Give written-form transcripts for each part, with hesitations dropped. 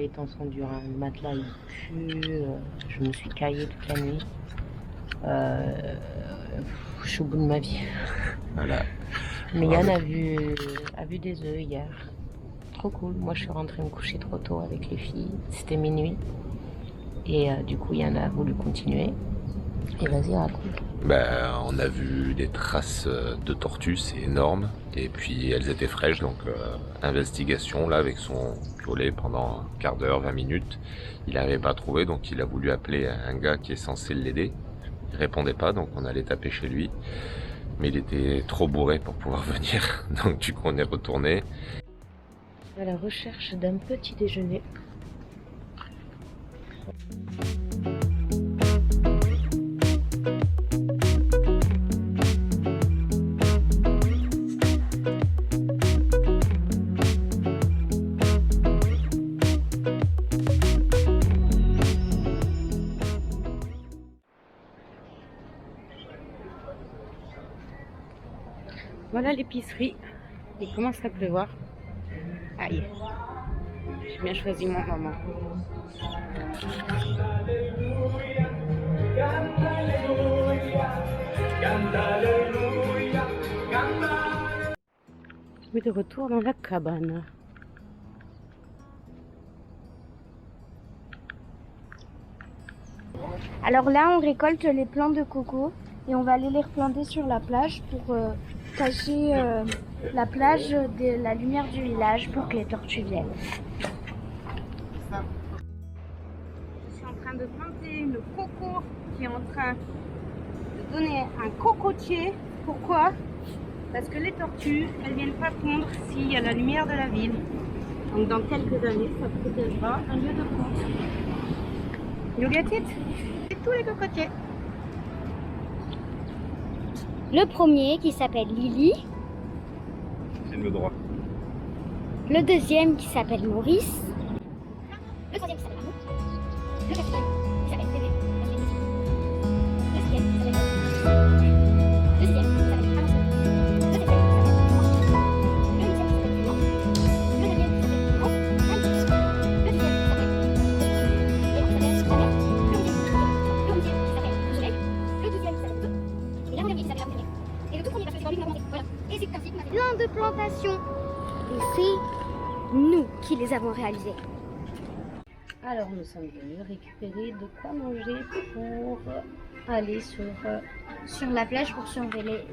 les temps sont durs, hein. Le matelas il pue, je me suis caillée toute la nuit. Je suis au bout de ma vie. Voilà. Mais Yann a vu des œufs hier. Trop cool. Moi je suis rentrée me coucher trop tôt avec les filles. C'était minuit. Et du coup Yann a voulu continuer. Et vas-y, raconte. On a vu des traces de tortues, c'est énorme. Et puis elles étaient fraîches, donc investigation là avec son piolet pendant un quart d'heure, 20 minutes. Il n'avait pas trouvé, donc il a voulu appeler un gars qui est censé l'aider. Il répondait pas, donc on allait taper chez lui. Mais il était trop bourré pour pouvoir venir, donc du coup on est retourné. À la recherche d'un petit déjeuner. Voilà l'épicerie. Il commence à pleuvoir. Aïe. J'ai bien choisi mon moment. Je suis de retour dans la cabane. Alors là, on récolte les plants de coco et on va aller les replanter sur la plage pour cacher la plage de la lumière du village pour que les tortues viennent. Je suis en train de planter le coco qui est en train de donner un cocotier. Pourquoi? Parce que les tortues, elles viennent pas pondre s'il y a la lumière de la ville. Donc dans quelques années, ça protégera un lieu de ponte. Juliette, c'est tous les cocotiers. Le premier qui s'appelle Lily. C'est le droit. Le deuxième qui s'appelle Maurice. Le troisième qui s'appelle Mahmoud. Le quatrième qui s'appelle Bébé. Le sixième qui s'appelle le sixième qui s'appelle Avançon. Le septième qui s'appelle Laurent. Le huitième qui s'appelle Laurent. Le neuvième qui s'appelle Laurent. Le dixième qui s'appelle Léon. Le onzième qui s'appelle Soleil. Le douzième qui s'appelle Feu. Et l'avant-dernier qui s'appelle la première. Et le tout premier parce que c'est dans lui qu'on a planté. Voilà. Et c'est ainsi qu'on a fait plein de plantations. Et c'est nous qui les avons réalisées. Alors nous sommes venus récupérer de quoi manger pour aller Sur la plage pour surveiller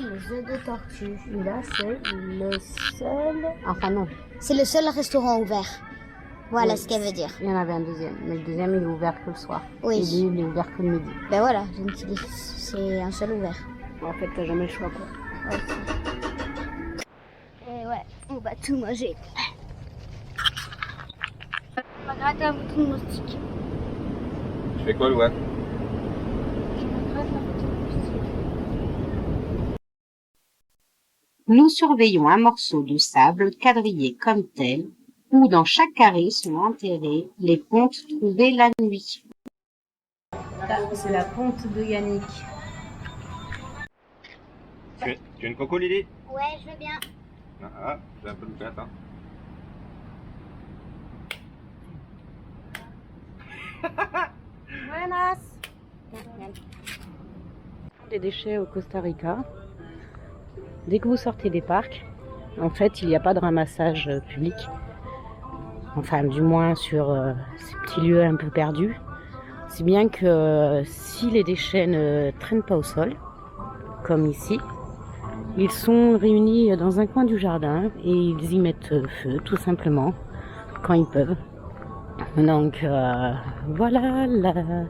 les œufs de tortue. Et là c'est le seul... Enfin non, C'est le seul restaurant ouvert. Voilà Oui. ce qu'elle veut dire. il y en avait un deuxième. Mais le deuxième il est ouvert que le soir. Oui. Et lui il est ouvert que le midi. Ben voilà, donc c'est un seul ouvert. En fait t'as jamais le choix quoi. Et ouais, on va tout manger. On va gratter un bouton de moustique. Tu fais quoi, Louane? Nous surveillons un morceau de sable quadrillé comme tel, où dans chaque carré sont enterrées les pontes trouvées la nuit. Là, c'est la ponte de Yannick. Tu as une coco, Lily? Ouais, je veux bien. Ah, j'ai un peu de pète, hein. Buenas. Des déchets au Costa Rica. Dès que vous sortez des parcs, en fait, il n'y a pas de ramassage public. Enfin, du moins sur ces petits lieux un peu perdus. Si bien que si les déchets ne traînent pas au sol, comme ici, ils sont réunis dans un coin du jardin et ils y mettent feu, tout simplement, quand ils peuvent. Donc voilà la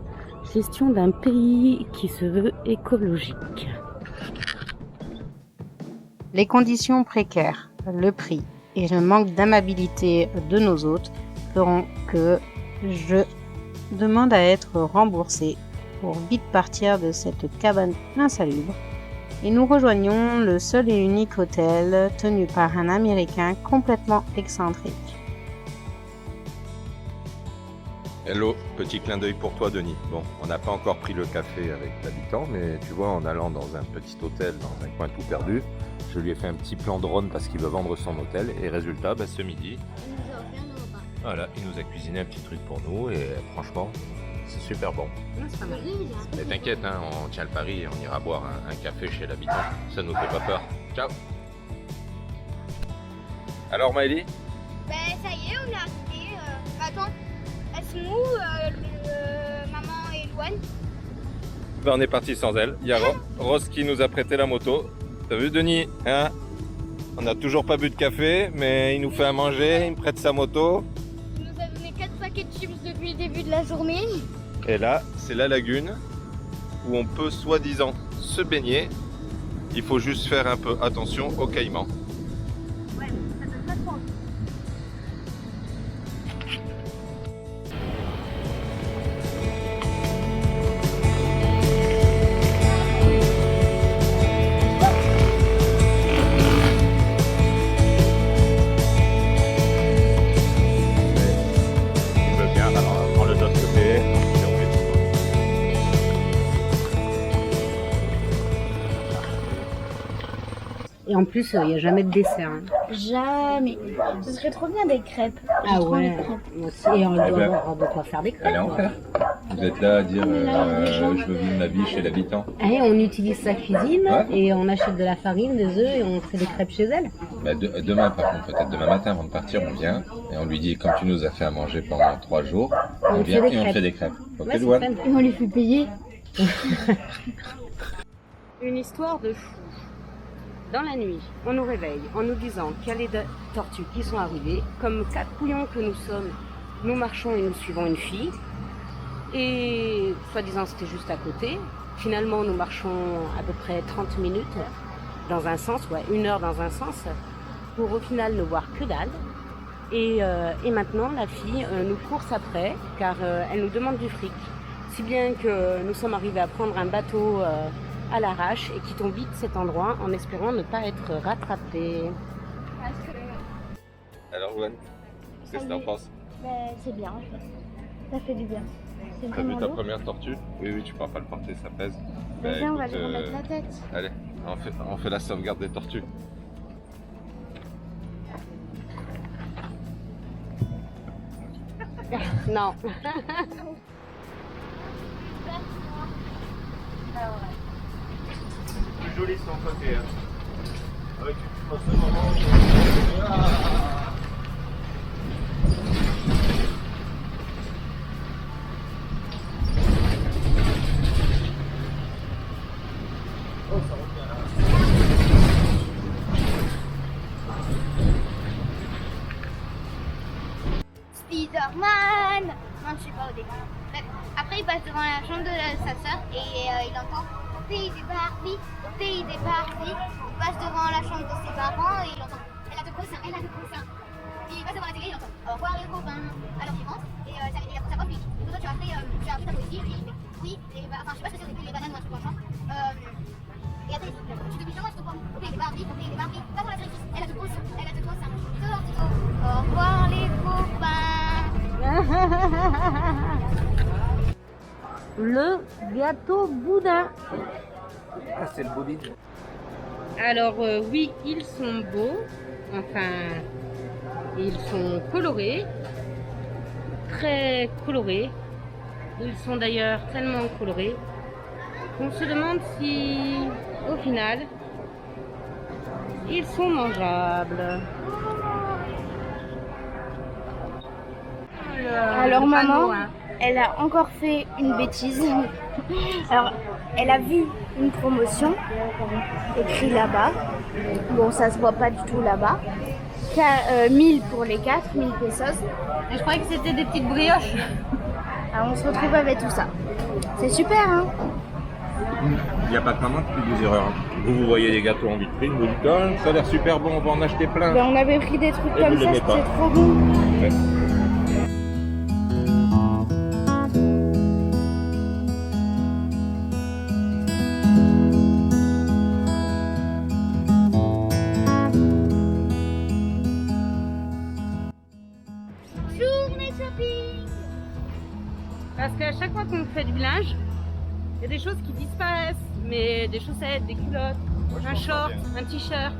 gestion d'un pays qui se veut écologique. Les conditions précaires, le prix et le manque d'amabilité de nos hôtes feront que je demande à être remboursé pour vite partir de cette cabane insalubre. Et nous rejoignons le seul et unique hôtel tenu par un Américain complètement excentrique. Hello, petit clin d'œil pour toi, Denis. Bon, on n'a pas encore pris le café avec l'habitant, mais tu vois, en allant dans un petit hôtel, dans un coin tout perdu, je lui ai fait un petit plan drone parce qu'il veut vendre son hôtel. Et résultat, ce midi, Voilà, il nous a cuisiné un petit truc pour nous et franchement, c'est super bon. C'est pas mal. Mais t'inquiète, hein, on tient le pari et on ira boire un café chez l'habitant. Ça nous fait pas peur. Ciao. Alors Maëlie? Ben ça y est, on est arrivé. Attends, elles sont où maman et Louane? Ben, on est parti sans elle. Il y a Rose qui nous a prêté la moto. T'as vu Denis, hein? On n'a toujours pas bu de café, mais il nous fait à manger, il me prête sa moto. Il nous a donné 4 paquets de chips depuis le début de la journée. Et là, c'est la lagune où on peut soi-disant se baigner. Il faut juste faire un peu attention aux caïmans. Ouais, ça donne pas trop envie. Il veut bien, alors on prend le autre côté. Et en plus, il n'y a jamais de dessert. Hein. Jamais. Ce serait trop bien des crêpes. Ah ouais, moi aussi. Et on doit avoir de quoi faire des crêpes. Allez en faire. Vous êtes là à dire je veux vivre ma vie chez l'habitant. Et on utilise sa cuisine Ouais. et on achète de la farine, des œufs et on fait des crêpes chez elle. Bah, demain par contre, peut-être demain matin avant de partir, on vient et on lui dit comme tu nous as fait à manger pendant 3 jours, on vient et on fait des crêpes. Ok Ouais, c'est Louane? fun. Et on les fait payer. Une histoire de fou. Dans la nuit, on nous réveille en nous disant qu'il y a les tortues qui sont arrivées. Comme 4 couillons que nous sommes, nous marchons et nous suivons une fille. Et soi-disant c'était juste à côté. Finalement, nous marchons à peu près 30 minutes dans un sens, ouais, 1 heure dans un sens, pour au final ne voir que dalle. Et maintenant, la fille nous course après, car elle nous demande du fric. Si bien que nous sommes arrivés à prendre un bateau à l'arrache et quittons vite cet endroit en espérant ne pas être rattrapés. Alors Louane, qu'est-ce que t'en penses? Ben, c'est bien en fait. Ça fait du bien. C'est T'as vu vraiment ta lourd. première tortue? Oui, oui, tu pourras pas le porter, ça pèse. Ben, Bah, viens, on va écoute, lui remettre la tête. Allez, on fait la sauvegarde des tortues. Non. C'est joli son côté. Hein. Avec ce moment. Spider-Man. Non, je sais pas au début. Bref, après, il passe devant la chambre de sa sœur et il entend au pays des Barbies, au pays des Barbies. Il passe devant la chambre de ses parents et il entend elle a de gros seins, elle a de gros seins. Et il passe devant la télé et il entend au revoir les copains. Alors il rentre et ça lui dit sa voix, puis toi tu as fait un truc à aussi. Et il fait oui, enfin je sais pas ce que c'est au début, les bananes ou un truc dans le champ. Et après, je te dis, je te prends au pays des Barbies, au pays des Barbies. Pas dans la directrice, elle a de gros seins, elle a de gros seins. Dehors, dehors, au revoir les copains. Le gâteau boudin. Ah, c'est le bowling. Alors oui, ils sont beaux. Enfin, ils sont colorés. Très colorés. Ils sont d'ailleurs tellement colorés qu'on se demande si, au final, ils sont mangeables. Alors maman, elle a encore fait une bêtise. Alors, elle a vu une promotion écrit là-bas. Bon, ça se voit pas du tout là-bas. 1000 pour les 4, 1000 pesos. Je croyais que c'était des petites brioches. Alors, on se retrouve avec tout ça. C'est super, hein? Il n'y a pas que maman qui fait des erreurs. Vous voyez les gâteaux en vitrine, vous dites oh, ça a l'air super bon, on va en acheter plein. Ben, on avait pris des trucs Et comme vous ça, l'aimez c'était pas. trop bon. Ouais. Journée shopping. Parce qu'à chaque fois qu'on fait du linge, il y a des choses qui disparaissent. Mais des chaussettes, des culottes, un short, un t-shirt.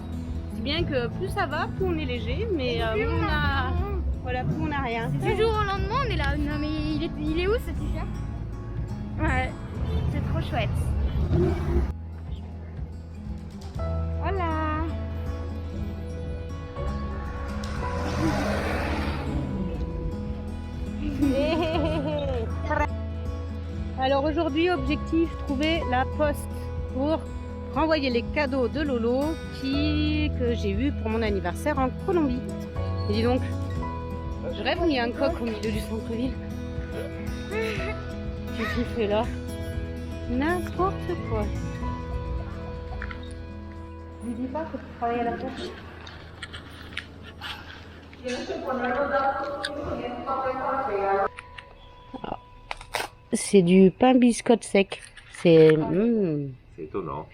C'est bien que plus ça va, plus on est léger. Mais Voilà, plus on n'a rien. Du jour au lendemain, on est là. Non mais il est où ce t-shirt? Ouais, c'est trop chouette. Voilà. Alors aujourd'hui, objectif, trouver la poste pour renvoyer les cadeaux de Lolo que j'ai eu pour mon anniversaire en Colombie. Et dis donc, je rêve qu'il y a un coq au milieu du centre-ville. Qu'est-ce qu'il fait là? N'importe quoi. Je lui dis pas que tu travailles à la poste. C'est du pain biscotte sec. C'est C'est étonnant.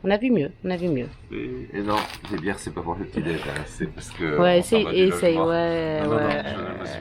On a vu mieux, on a vu mieux. Et non, les bières, c'est pas pour le petit déj, hein. C'est parce que. Ouais, on s'en va du essaye, logement. ouais. Non, non, non, ouais. je ne me suis-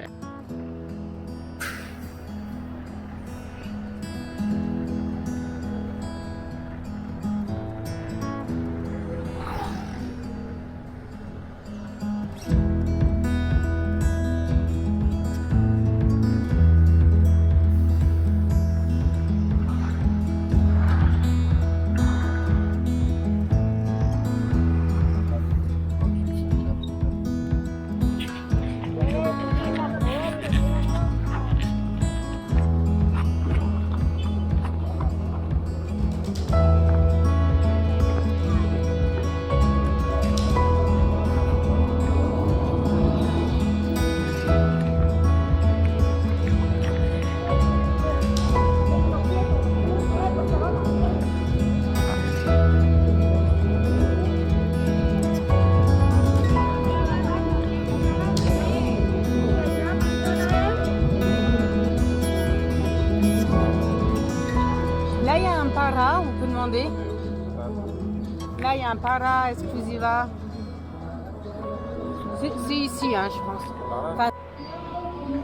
Là, il y a un para, on peut demander. Là, il y a un para exclusiva. C'est ici, hein, je pense. Enfin,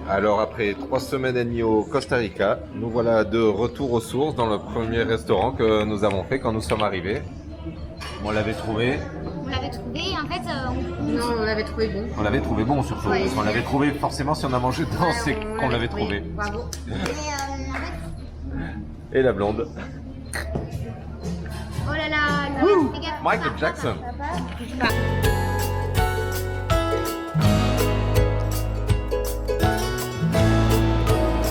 Alors, après 3 semaines et demie au Costa Rica, nous voilà de retour aux sources dans le premier restaurant que nous avons fait quand nous sommes arrivés. On l'avait trouvé. On l'avait trouvé, en fait, non, on l'avait trouvé bon. On l'avait trouvé bon surtout. Ouais. Parce qu'on l'avait trouvé forcément si on a mangé dedans, c'est qu'on l'avait trouvé. Bravo. et en fait, Et la blonde. oh là là, Wouh, fais gaffe. Michael Jackson.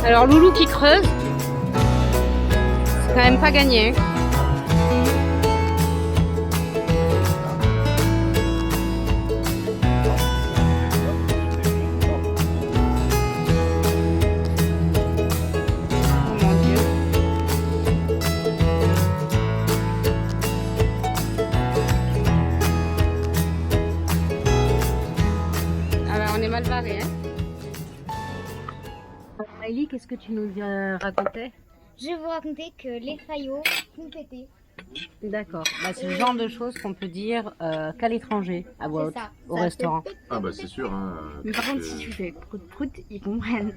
Alors, Loulou qui creuse, c'est quand même pas gagné. Oh mon Dieu. Ah ben, on est mal barré, hein. Maëlie, qu'est-ce que tu nous racontais? Je vais vous raconter que les faillots font péter. D'accord. Bah, c'est le genre de choses qu'on peut dire qu'à l'étranger, à voix haute, C'est ça. au Ça restaurant. fait péter. Ah bah c'est sûr. Hein, Mais par contre, si tu fais prout prout, ils comprennent.